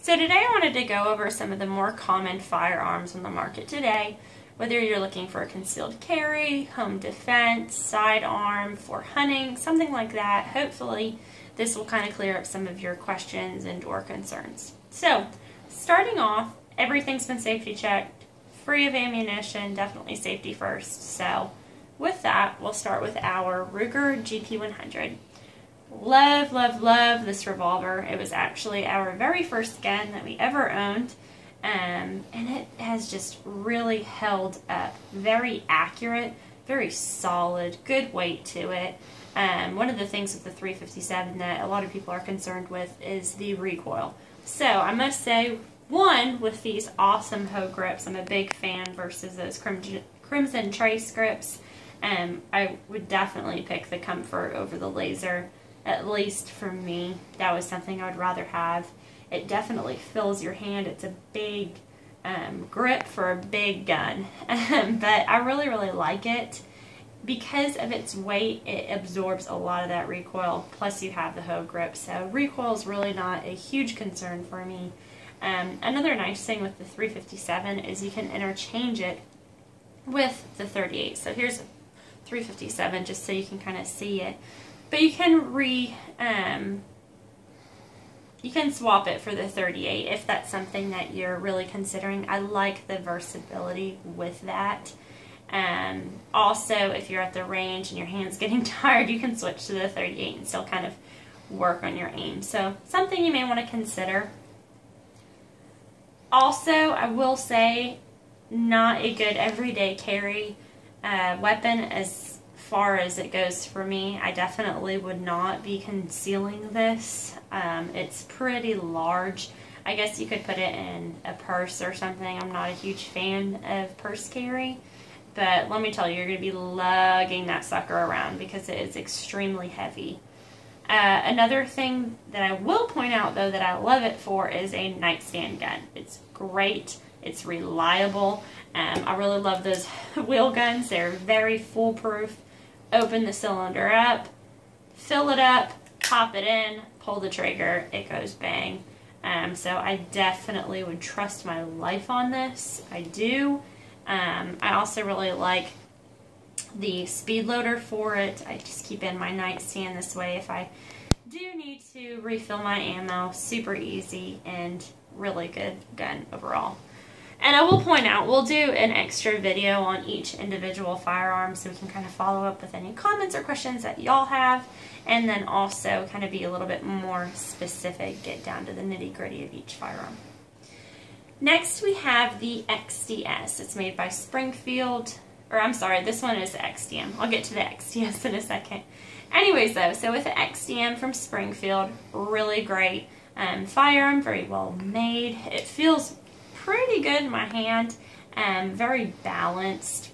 So today I wanted to go over some of the more common firearms on the market today, whether you're looking for a concealed carry, home defense, sidearm, for hunting, something like that. Hopefully this will kind of clear up some of your questions and or concerns. So starting off, everything's been safety checked, free of ammunition, definitely safety first. So with that, we'll start with our Ruger GP100. Love, love, love this revolver. It was actually our very first gun that we ever owned, and it has just really held up. Very accurate, very solid, good weight to it. One of the things with the 357 that a lot of people are concerned with is the recoil. So I must say, one, with these awesome hoe grips, I'm a big fan versus those Crimson Trace grips. I would definitely pick the Comfort over the Laser. At least for me, that was something I would rather have. It definitely fills your hand. It's a big grip for a big gun. But I really, really like it. Because of its weight, it absorbs a lot of that recoil. Plus you have the hoe grip. So recoil is really not a huge concern for me. Another nice thing with the 357 is you can interchange it with the 38. So here's a 357 just so you can kind of see it. But you can swap it for the 38 if that's something that you're really considering. I like the versatility with that. Also, if you're at the range and your hand's getting tired, you can switch to the 38 and still kind of work on your aim. So something you may want to consider. Also, I will say, not a good everyday carry weapon as far as it goes for me. I definitely would not be concealing this. It's pretty large. I guess you could put it in a purse or something. I'm not a huge fan of purse carry, but let me tell you, you're going to be lugging that sucker around because it is extremely heavy. Another thing that I will point out, though, that I love it for is a nightstand gun. It's great. It's reliable. I really love those wheel guns. They're very foolproof. Open the cylinder up, fill it up, pop it in, pull the trigger, it goes bang. So I definitely would trust my life on this. I do. I also really like the speed loader for it. I just keep in my nightstand this way if I do need to refill my ammo. Super easy and really good gun overall. And I will point out, we'll do an extra video on each individual firearm so we can kind of follow up with any comments or questions that y'all have, and then also kind of be a little bit more specific, get down to the nitty-gritty of each firearm. Next we have the XDS. It's made by Springfield, or I'm sorry, this one is the XDM. I'll get to the XDS in a second. Anyways though, so with the XDM from Springfield, really great firearm, very well made. It feels pretty good in my hand, very balanced,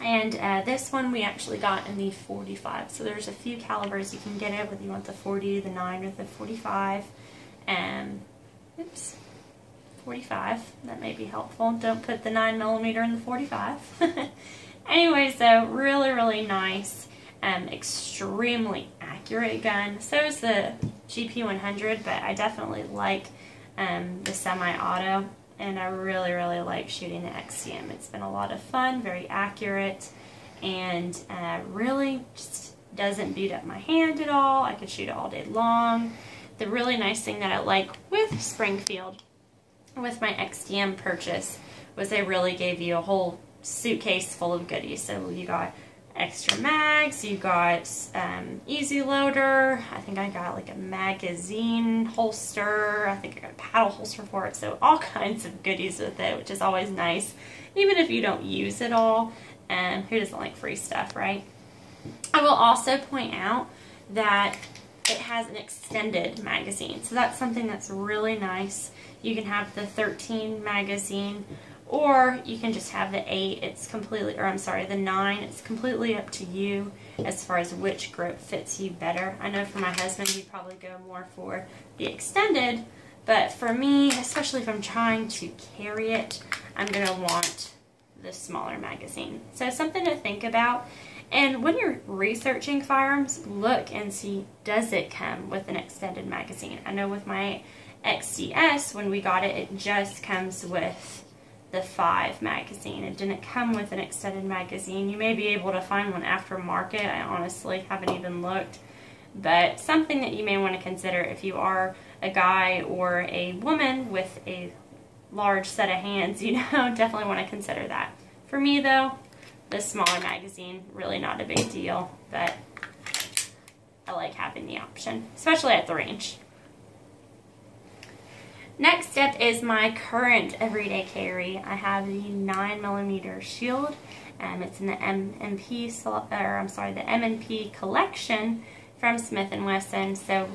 and this one we actually got in the 45. So there's a few calibers you can get it, whether you want the 40, the 9, or the 45. 45, that may be helpful. Don't put the 9mm in the 45. Anyways though, really, really nice, extremely accurate gun. So is the GP100, but I definitely like the semi-auto. And I really, really like shooting the XDM. It's been a lot of fun, very accurate, and really just doesn't beat up my hand at all. I could shoot it all day long. The really nice thing that I like with Springfield, with my XDM purchase, was they really gave you a whole suitcase full of goodies. So you got extra mags, you got easy loader, I think I got like a magazine holster, I think I got a paddle holster for it, so all kinds of goodies with it, which is always nice, even if you don't use it all. Who doesn't like free stuff, right? I will also point out that it has an extended magazine, so that's something that's really nice. You can have the 13 magazine, or you can just have the 8. It's completely, or I'm sorry, the 9. It's completely up to you as far as which grip fits you better. I know for my husband, he'd probably go more for the extended, but for me, especially if I'm trying to carry it, I'm going to want the smaller magazine. So something to think about. And when you're researching firearms, look and see, does it come with an extended magazine? I know with my XCS, when we got it, it just comes with the 5 magazine. It didn't come with an extended magazine. You may be able to find one aftermarket. I honestly haven't even looked. But something that you may want to consider if you are a guy or a woman with a large set of hands, you know, definitely want to consider that. For me though, the smaller magazine, really not a big deal, but I like having the option, especially at the range. Next up is my current everyday carry. I have the 9mm shield. It's in the the M&P collection from Smith & Wesson. So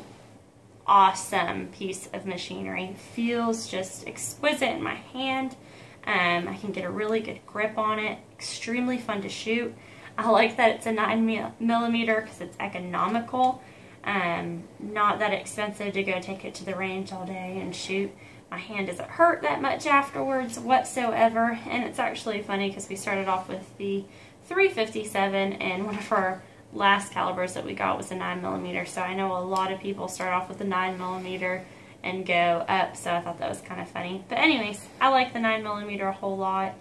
awesome piece of machinery. Feels just exquisite in my hand. I can get a really good grip on it. Extremely fun to shoot. I like that it's a 9mm because it's economical. Not that expensive to go take it to the range all day and shoot. My hand doesn't hurt that much afterwards whatsoever. And it's actually funny because we started off with the 357 and one of our last calibers that we got was a 9mm. So I know a lot of people start off with the 9mm and go up, so I thought that was kind of funny. But anyways, I like the 9mm a whole lot.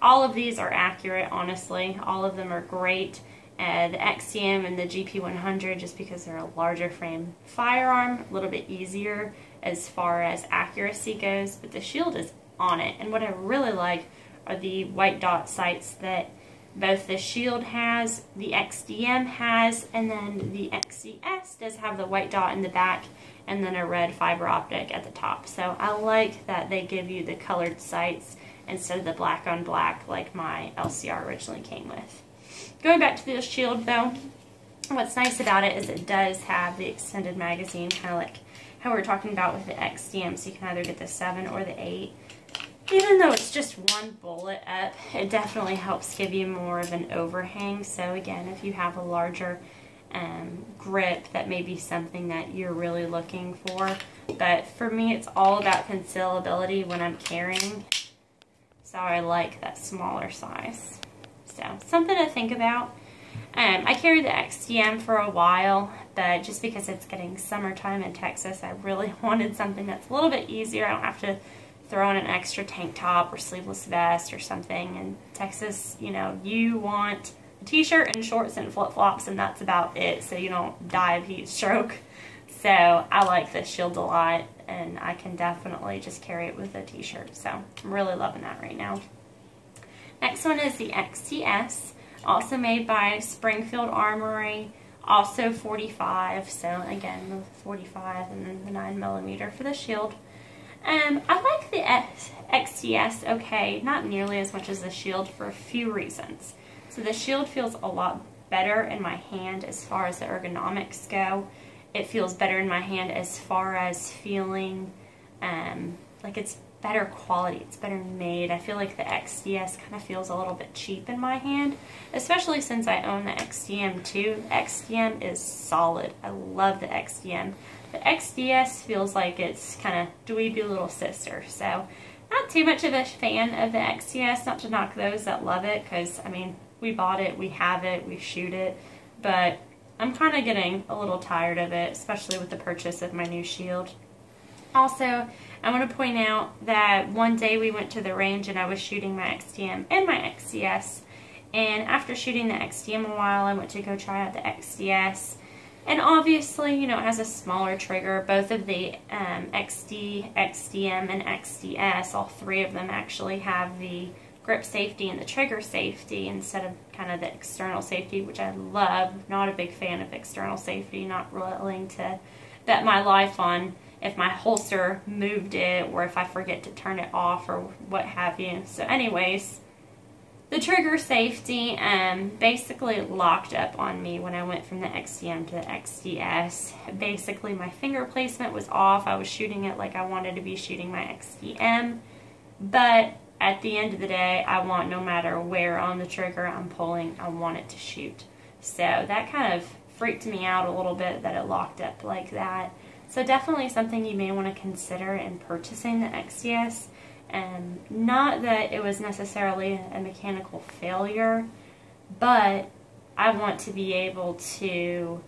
All of these are accurate, honestly. All of them are great. The XTM and the GP100, just because they're a larger frame firearm, a little bit easier as far as accuracy goes, but the shield is on it. And what I really like are the white dot sights that both the shield has, the XDM has, and then the XCS does have the white dot in the back and then a red fiber optic at the top. So I like that they give you the colored sights instead of the black on black like my LCR originally came with. Going back to the shield though, what's nice about it is it does have the extended magazine, kind of like how we were talking about with the XDM, so you can either get the 7 or the 8. Even though it's just one bullet up, it definitely helps give you more of an overhang. So again, if you have a larger grip, that may be something that you're really looking for. But for me, it's all about concealability when I'm carrying. So I like that smaller size. So something to think about. I carried the XTM for a while, but just because it's getting summertime in Texas, I really wanted something that's a little bit easier. I don't have to throw on an extra tank top or sleeveless vest or something. In Texas, you know, you want a t-shirt and shorts and flip-flops, and that's about it, so you don't die of heat stroke. So I like this shield a lot, and I can definitely just carry it with a t-shirt. So I'm really loving that right now. Next one is the XTS, also made by Springfield Armory, also 45. So again, the 45 and then the 9mm for the shield. I like the XTS okay, not nearly as much as the shield for a few reasons. So the shield feels a lot better in my hand as far as the ergonomics go. It feels better in my hand as far as feeling like it's better quality, it's better made. I feel like the XDS kind of feels a little bit cheap in my hand, especially since I own the XDM too. The XDM is solid. I love the XDM. The XDS feels like it's kind of dweeby little sister. So not too much of a fan of the XDS, not to knock those that love it, because I mean, we bought it, we have it, we shoot it, but I'm kind of getting a little tired of it, especially with the purchase of my new shield. Also, I want to point out that one day we went to the range and I was shooting my XDM and my XCS, and after shooting the XDM a while, I went to go try out the XDS. And obviously, you know, it has a smaller trigger. Both of the XD, XDM, and XDS, all three of them actually have the grip safety and the trigger safety instead of kind of the external safety, which I love. Not a big fan of external safety, not willing to bet my life on if my holster moved it or if I forget to turn it off or what have you. So anyways, the trigger safety basically locked up on me when I went from the XDM to the XDS. Basically, my finger placement was off. I was shooting it like I wanted to be shooting my XDM. But at the end of the day, I want, no matter where on the trigger I'm pulling, I want it to shoot. So that kind of freaked me out a little bit that it locked up like that. So definitely something you may want to consider in purchasing the XDS. Not that it was necessarily a mechanical failure, but I want to be able to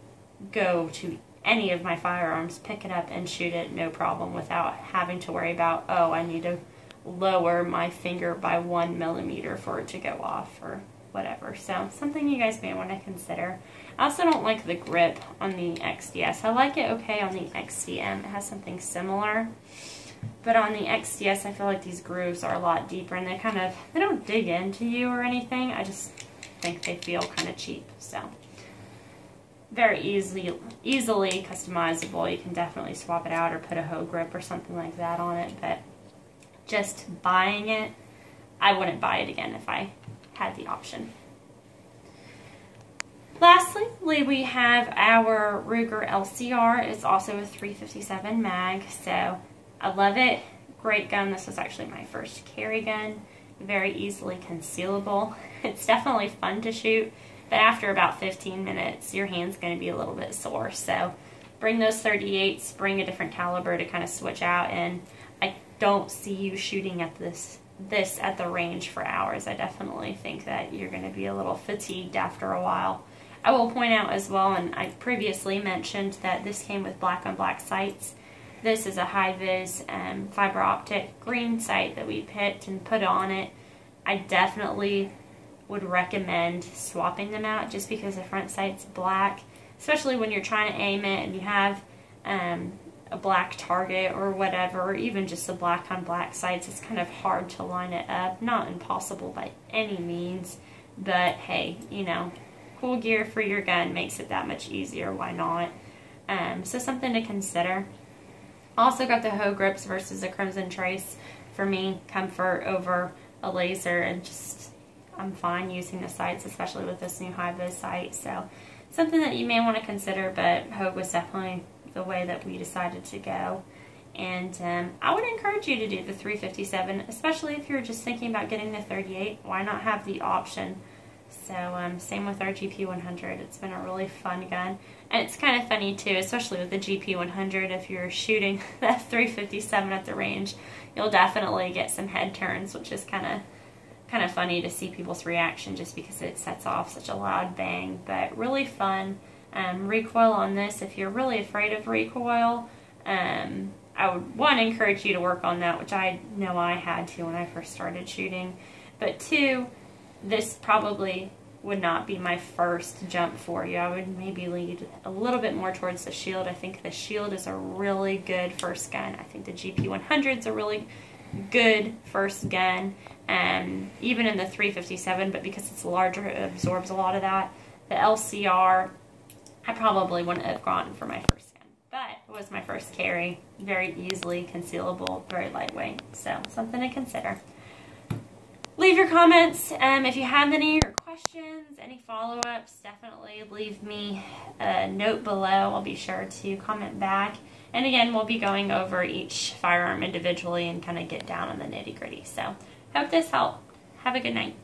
go to any of my firearms, pick it up and shoot it no problem without having to worry about, oh, I need to lower my finger by 1 millimeter for it to go off or whatever. So something you guys may want to consider. I also don't like the grip on the XDS. I like it okay on the XDM. It has something similar. But on the XDS, I feel like these grooves are a lot deeper and they don't dig into you or anything. I just think they feel kind of cheap. So very easily customizable. You can definitely swap it out or put a hoe grip or something like that on it. But just buying it, I wouldn't buy it again if I had the option. Lastly, we have our Ruger LCR. It's also a 357 mag, so I love it. Great gun. This was actually my first carry gun. Very easily concealable. It's definitely fun to shoot, but after about 15 minutes, your hand's going to be a little bit sore. So bring those 38s, bring a different caliber to kind of switch out, and I don't see you shooting at this at the range for hours. I definitely think that you're going to be a little fatigued after a while. I will point out as well, and I previously mentioned that this came with black on black sights. This is a high-vis fiber optic green sight that we picked and put on it. I definitely would recommend swapping them out just because the front sight's black, especially when you're trying to aim it and you have a black target or whatever, or even just the black on black sights. It's kind of hard to line it up. Not impossible by any means, but hey, you know, cool gear for your gun makes it that much easier. Why not? So something to consider. Also got the hoe grips versus a Crimson Trace. For me, comfort over a laser, and just I'm fine using the sights, especially with this new high-vis sight. So something that you may want to consider, but Hogue was definitely the way that we decided to go. And I would encourage you to do the 357, especially if you're just thinking about getting the 38. Why not have the option? So same with our GP100. It's been a really fun gun. And it's kind of funny too, especially with the GP100, if you're shooting that 357 at the range, you'll definitely get some head turns, which is kind of funny to see people's reaction just because it sets off such a loud bang. But really fun. Recoil on this, if you're really afraid of recoil, I would, encourage you to work on that, which I know I had to when I first started shooting. But two, this probably would not be my first jump for you. I would maybe lead a little bit more towards the Shield. I think the Shield is a really good first gun. I think the GP100 is a really good first gun, even in the 357, but because it's larger, it absorbs a lot of that. The LCR, I probably wouldn't have gone for my first gun, but it was my first carry. Very easily concealable, very lightweight, so something to consider. Leave your comments if you have any or questions, any follow-ups. Definitely leave me a note below. I'll be sure to comment back. And again, we'll be going over each firearm individually and kind of get down on the nitty-gritty. So hope this helped. Have a good night.